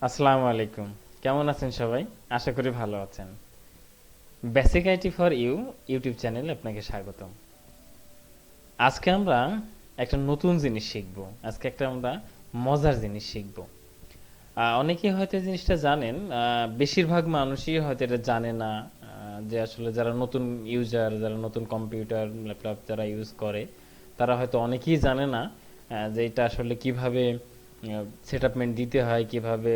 আসসালামু আলাইকুম। কেমন আছেন সবাই? আশা করি ভালো আছেন। Basic IT for you YouTube চ্যানেলে আপনাকে স্বাগতম। আজকে আমরা একটা নতুন জিনিস শিখব। আজকে আমরা মজার জিনিস শিখব। অনেকেই হয়তো এই জিনিসটা জানেন, বেশিরভাগ মানুষই হয়তো এটা জানে না। যে আসলে যারা নতুন ইউজার, যারা নতুন কম্পিউটার ল্যাপটপ যারা ইউজ করে, তারা হয়তো অনেকেই জানে না যে এটা আসলে কিভাবে সেটআপমেন্ট দিতে হয়, কিভাবে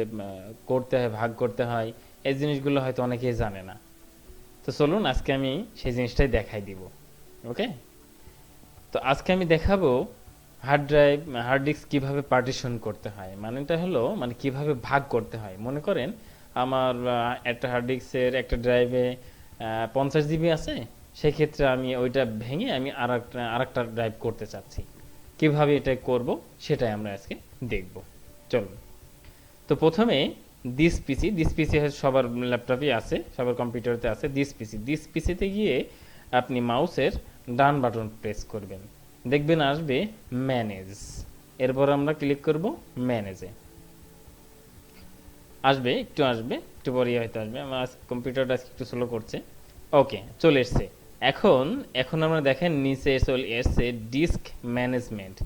করতে হয়, ভাগ করতে হয়। এই জিনিসগুলো হয়তো অনেকেই জানে না। তো চলুন আজকে আমি সেই জিনিসটাই দেখাই দিব। ওকে, তো আজকে আমি দেখাবো হার্ড ডিস্ক কিভাবে পার্টিশন করতে হয়। মানেটা হলো মানে কিভাবে ভাগ করতে হয়। মনে করেন আমার একটা হার্ড ডিস্কের একটা ড্রাইভে 50 জিবি আছে। সেক্ষেত্রে আমি ওইটা ভেঙে আমি আর একটা ড্রাইভ করতে চাচ্ছি। কিভাবে এটা করব সেটাই আমরা আজকে দেখব। চলুন। তো প্রথমে দিস পিসি হচ্ছে সবার ল্যাপটপই আছে, সবার কম্পিউটারতে আছে। দিস পিসিতে গিয়ে আপনি মাউসের ডান বাটন প্রেস করবেন, দেখবেন আসবে ম্যানেজ। এরপর আমরা ক্লিক করব ম্যানেজে। একটু পরে হয়তো আসবে। আমার কম্পিউটারটা আজকে একটু স্লো করছে। ওকে, চলে এসছে। এখন এখন আমরা দেখেন নিচে চলে এসছে ডিস্ক ম্যানেজমেন্ট।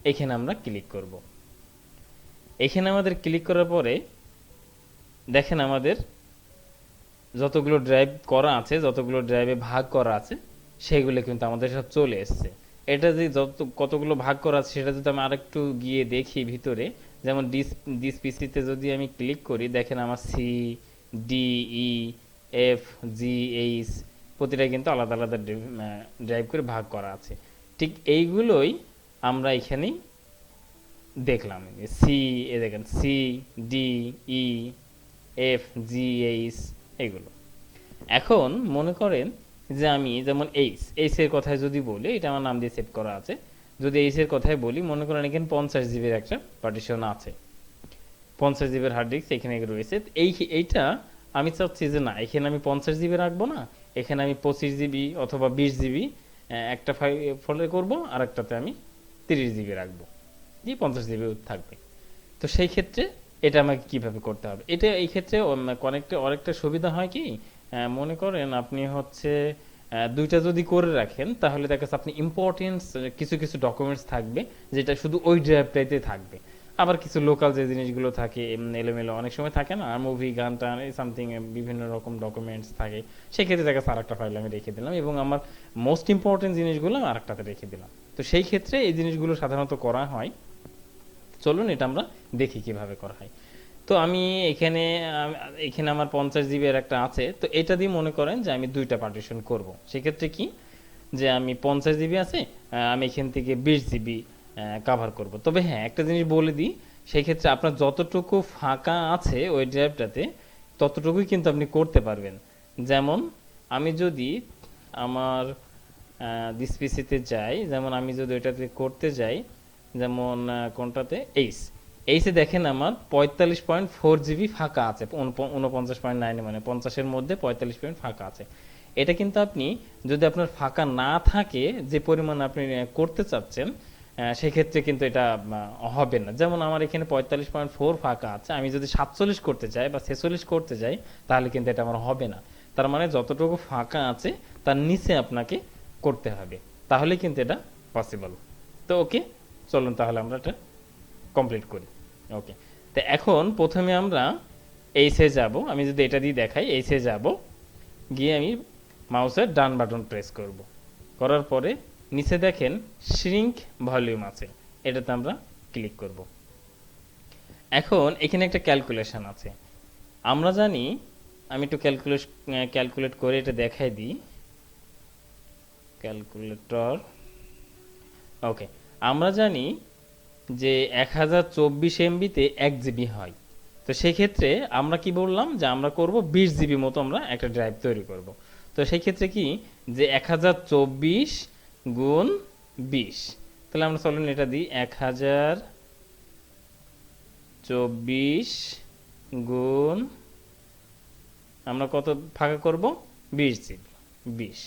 এখানে আমরা ক্লিক করব। এখানে আমাদের ক্লিক করার পরে দেখেন আমাদের যতগুলো ড্রাইভ করা আছে, যতগুলো ড্রাইভে ভাগ করা আছে, সেগুলো কিন্তু আমাদের সব চলে এসছে। এটা যে কতগুলো ভাগ করা আছে সেটা যদি আমি আরেকটু গিয়ে দেখি ভিতরে, যেমন ডিস পিসিতে যদি আমি ক্লিক করি, দেখেন আমার সি, ডি, ই, এফ, জি, এইচ প্রতিটা কিন্তু আলাদা আলাদা ড্রাইভ করে ভাগ করা আছে। ঠিক এইগুলোই আমরা এখানেই দেখলাম। সি, এ দেখেন সি, ডি, ই, এফ, জি, এইচ এগুলো। এখন মনে করেন যে আমি যেমন এইচ এর কথায় যদি বলি, এটা আমার নাম দিয়ে সেভ করা আছে। যদি এইচ এর কথায় বলি, মনে করেন এখানে 50 জিবির একটা পার্টিশন আছে, 50 জিবির হার্ড ডিস্ক এখানে রয়েছে। এইটা আমি চাচ্ছি যে না, এখানে আমি 50 জিবি রাখবো না, এখানে আমি 25 জিবি অথবা 20 জিবি একটা ফোল্ডার করবো, আর একটাতে আমি 30 জিবি রাখবো, দিয়ে 50 জিবি থাকবে। তো সেই ক্ষেত্রে এটা আমাকে কিভাবে করতে হবে, এটা এই ক্ষেত্রে কানেক্টে আরেকটা সুবিধা হয় কি, মনে করেন আপনি হচ্ছে দুইটা যদি করে রাখেন, তাহলে দেখা যাচ্ছে আপনি ইম্পর্টেন্স কিছু কিছু ডকুমেন্টস থাকবে যেটা শুধু ওই ড্রাইভটাইতে থাকবে। আবার কিছু লোকাল যে জিনিসগুলো থাকে এলোমেলো অনেক সময় থাকে না, মুভি, গান টান, সামথিং বিভিন্ন রকম ডকুমেন্টস থাকে। সেক্ষেত্রে দেখা যাচ্ছে আরেকটা ফাইল আমি রেখে দিলাম, এবং আমার মোস্ট ইম্পর্টেন্ট জিনিসগুলো আমি আরেকটাতে রেখে দিলাম। তো সেই ক্ষেত্রে এই জিনিসগুলো সাধারণত করা হয়। চলুন এটা আমরা দেখি কিভাবে করা হয়। তো আমি এখানে এখানে আমার 50 জিবি এর একটা আছে, তো এটা দিয়ে মনে করেন যে আমি দুইটা পার্টিশন করব। সেক্ষেত্রে কি, যে আমি 50 জিবি আছে, আমি এখান থেকে 20 জিবি কাভার করব। তবে হ্যাঁ, একটা জিনিস বলে দিই, সেই ক্ষেত্রে আপনার যতটুকু ফাঁকা আছে ওই ড্রাইভটাতে, ততটুকুই কিন্তু আপনি করতে পারবেন। যেমন আমি যদি আমার দিস পিসিতে যাই, যেমন আমি যদি ওইটাতে করতে যাই, যেমন কোনটাতে এইচে দেখেন আমার 45.4 জিবি ফাঁকা আছে, 49.9, মানে 50-এর মধ্যে 45 পয়েন্ট ফাঁকা আছে। এটা কিন্তু আপনি যদি আপনার ফাঁকা না থাকে, যে পরিমাণ আপনি করতে চাচ্ছেন, সেক্ষেত্রে কিন্তু এটা হবে না। যেমন আমার এখানে 45.4 ফাঁকা আছে, আমি যদি 47 করতে চাই বা 46 করতে যাই, তাহলে কিন্তু এটা আমার হবে না। তার মানে যতটুকু ফাঁকা আছে তার নিচে আপনাকে করতে হবে, তাহলে কিন্তু এটা পসিবল। তো ওকে, চলুন তাহলে আমরা এটা কমপ্লিট করি। ওকে, তো এখন প্রথমে আমরা এইচে যাব। আমি যদি এটা দিয়ে দেখাই, এইচে যাব, গিয়ে আমি মাউসের ডান বাটন প্রেস করব। করার পরে নিচে দেখেন শ্রিঙ্ক ভলিউম আছে, এটাতে আমরা ক্লিক করব। এখন এখানে একটা ক্যালকুলেশন আছে, আমরা জানি। আমি একটু ক্যালকুলেট করে এটা দেখাই দিই। ক্যালকুলেটর। ওকে, আমরা জানি যে 1024 MB-তে 1 জিবি হয়। তো সেই ক্ষেত্রে আমরা কি বললাম, যে আমরা করব 20 জিবি মতো আমরা একটা ড্রাইভ তৈরি করব। তো সেই ক্ষেত্রে কি, যে 1024 × 20, তাহলে আমরা চলুন এটা দিই, 1024 আমরা কত ফাঁকা করব, 20 জিবি, 20।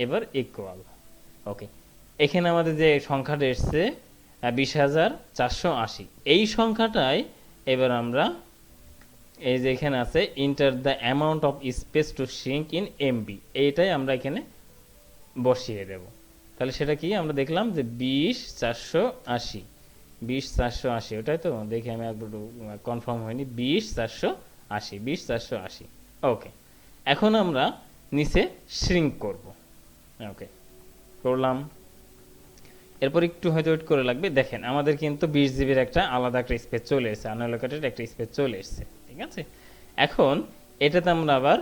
এবার ইকুয়াল। ওকে, এখানে আমাদের যে সংখ্যাটা এসছে 20,480, এই সংখ্যাটাই এবার আমরা এই যে এখানে আছে enter the amount of space to shrink in MB, এইটাই আমরা এখানে বসিয়ে দেব। তাহলে সেটা কি আমরা দেখলাম যে 20,480, 20,480, ওটাই তো, দেখি আমি একবার কনফার্ম হয়নি, 20,480, 20,480। ওকে, এখন আমরা নিচে শ্রিঙ্ক করব। ওকে, করলাম। এরপর একটু হয়তো ওয়েট করে লাগবে। দেখেন আমাদের কিন্তু 20 জিবির একটা আলাদা একটা স্পেস চলে এসেছে, আনঅ্যালোকেটেড একটা স্পেস চলে এসেছে, ঠিক আছে। এখন এটাতে আমরা আবার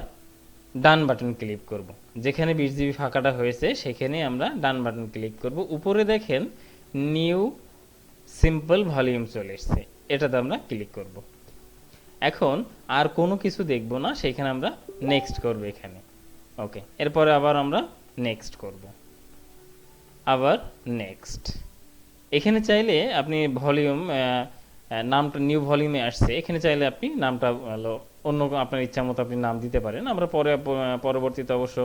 ডান বাটন ক্লিক করব। যেখানে 20 জিবি ফাঁকাটা হয়েছে সেখানে আমরা ডান বাটন ক্লিক করব। উপরে দেখেন নিউ সিম্পল ভলিউম চলে এসেছে, এটাতে আমরা ক্লিক করব। এখন আর কোনো কিছু দেখব না, সেখানে আমরা নেক্সট করব এখানে। ওকে, এরপরে আবার আমরা নেক্সট করব, আবার নেক্সট। এখানে চাইলে আপনি ভলিউম নামটা নিউ ভলিউমে আসছে, এখানে চাইলে আপনি নামটা অন্য আপনার ইচ্ছা মতো আপনি নাম দিতে পারেন। আমরা পরবর্তীতে অবশ্য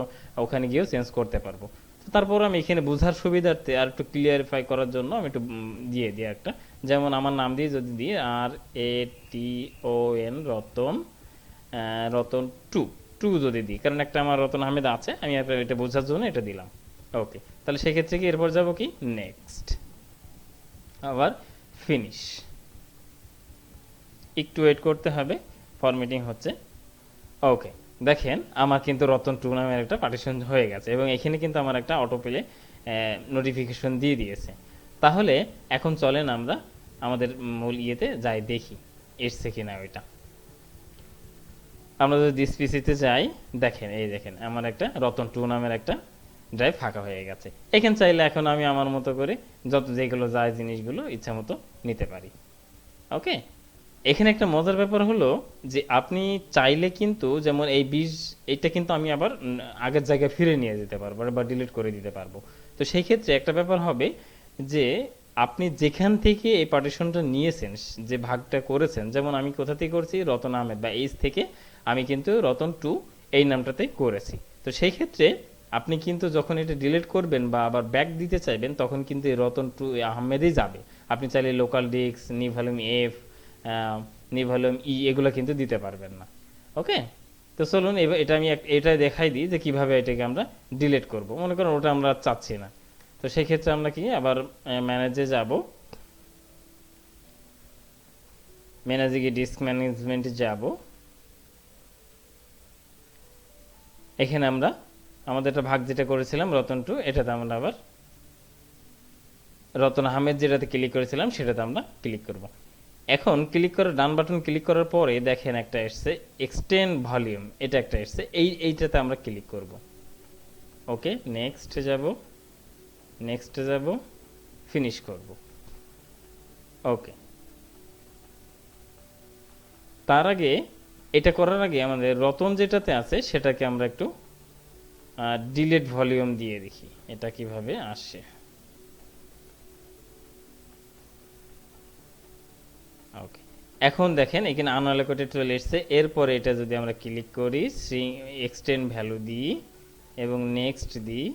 ওখানে গিয়েও চেঞ্জ করতে পারবো। তো তারপর আমি এখানে বোঝার সুবিধার্থে আর একটু ক্লিয়ারিফাই করার জন্য আমি একটু দিয়ে দিই একটা, যেমন আমার নাম দিয়ে যদি দিই RATON রতন, রতন টু যদি দিই, কারণ একটা আমার রতন আহমেদ আছে, আমি এটা বোঝার জন্য এটা দিলাম। ওকে, তাহলে সেক্ষেত্রে কি এরপর যাব কি নেক্সট, আবার ফিনিশ। একটু ওয়েট করতে হবে, ফরম্যাটিং হচ্ছে। ওকে, দেখেন আমার কিন্তু রতন টু নামের একটা পার্টিশন হয়ে গেছে এবং এখানে কিন্তু আমার একটা অটো প্লে নোটিফিকেশন দিয়ে দিয়েছে। তাহলে এখন চলেন আমরা আমাদের মূল ইয়েতে যাই, দেখি এসছে কিনা ওইটা। আমরা যদি দিস পিসিতে যাই, দেখেন এই দেখেন আমার একটা রতন টু নামের একটা ড্রাইভ ফাঁকা হয়ে গেছে। এখানে চাইলে এখন আমি আমার মতো করে যত যেগুলো যায় জিনিসগুলো ইচ্ছা মতো নিতে পারি। ওকে, এখানে একটা মজার ব্যাপার হলো যে আপনি চাইলে কিন্তু যেমন এই 20, এইটা কিন্তু আমি আবার আগের জায়গায় ফিরে নিয়ে যেতে পারবো বা ডিলিট করে দিতে পারবো। তো সেই ক্ষেত্রে একটা ব্যাপার হবে যে আপনি যেখান থেকে এই পার্টিশনটা নিয়েছেন, যে ভাগটা করেছেন, যেমন আমি কোথা থেকে করছি, রতন আহমেদ বা এইচ থেকে আমি কিন্তু রতন টু এই নামটাতে করেছি। তো সেই ক্ষেত্রে আপনি কিন্তু যখন এটা ডিলিট করবেন বা আবার ব্যাক দিতে চাইবেন, তখন কিন্তু এই রতন টু আহমেদই যাবে। আপনি চাইলে local disk, new volume F, new volume E এগুলো কিন্তু দিতে পারবেন না। ওকে, তো চলুন এবার এটা আমি এটা দেখাই দিই যে কিভাবে এটাকে আমরা ডিলিট করব। মনে করেন ওটা আমরা চাচ্ছি না, তো সেই ক্ষেত্রে আমরা কি আবার ম্যানেজে যাব, ম্যানেজে গিয়ে ডিস্ক ম্যানেজমেন্টে যাব। এখানে আমরা আমাদের একটা ভাগ যেটা করেছিলাম রতন টু, এটাতে আমরা আবার রতন আহমেদ যেটাতে ক্লিক করেছিলাম সেটাতে আমরা ক্লিক করব। এখন ক্লিক করে ডান বাটন ক্লিক করার পরে দেখেন একটা এসছে এক্সটেন্ড ভলিউম, এটা একটা এসছে, এইটাতে আমরা ক্লিক করব। ওকে, নেক্সটে যাব, ফিনিশ করব। ওকে, তার আগে এটা করার আগে আমাদের রতন যেটাতে আছে সেটাকে আমরা একটু ডিলিট ভলিউম দিয়ে দেখি এটা কিভাবে আসে। ওকে, এখন দেখেন এখানে আনঅ্যালোকেটেড চলে এসছে। এরপরে এটা যদি আমরা ক্লিক করি, এক্সটেন্ড ভ্যালু দিই এবং নেক্সট দিই,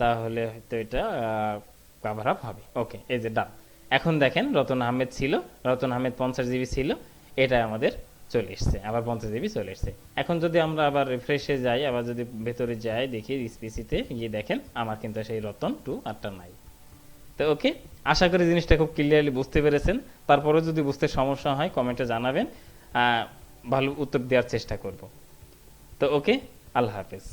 তাহলে হয়তো এটা কভার আপ হবে। ওকে, এই যে ডান। এখন দেখেন রতন আহমেদ ছিল, রতন আহমেদ 50 জিবি ছিল, এটা আমাদের চলে এসছে, আবার 50 জিবি চলে এসছে। এখন যদি আমরা আবার রিফ্রেশে যাই, আবার যদি ভেতরে যাই, দেখি স্পিসিতে গিয়ে দেখেন আমার কিন্তু সেই রতন টু আরটা নাই। তো ওকে, আশা করি জিনিসটা খুব ক্লিয়ারলি বুঝতে পেরেছেন। তারপরেও যদি বুঝতে সমস্যা হয় কমেন্টে জানাবেন, ভালো উত্তর দেওয়ার চেষ্টা করব। তো ওকে, আল্লাহ হাফেজ।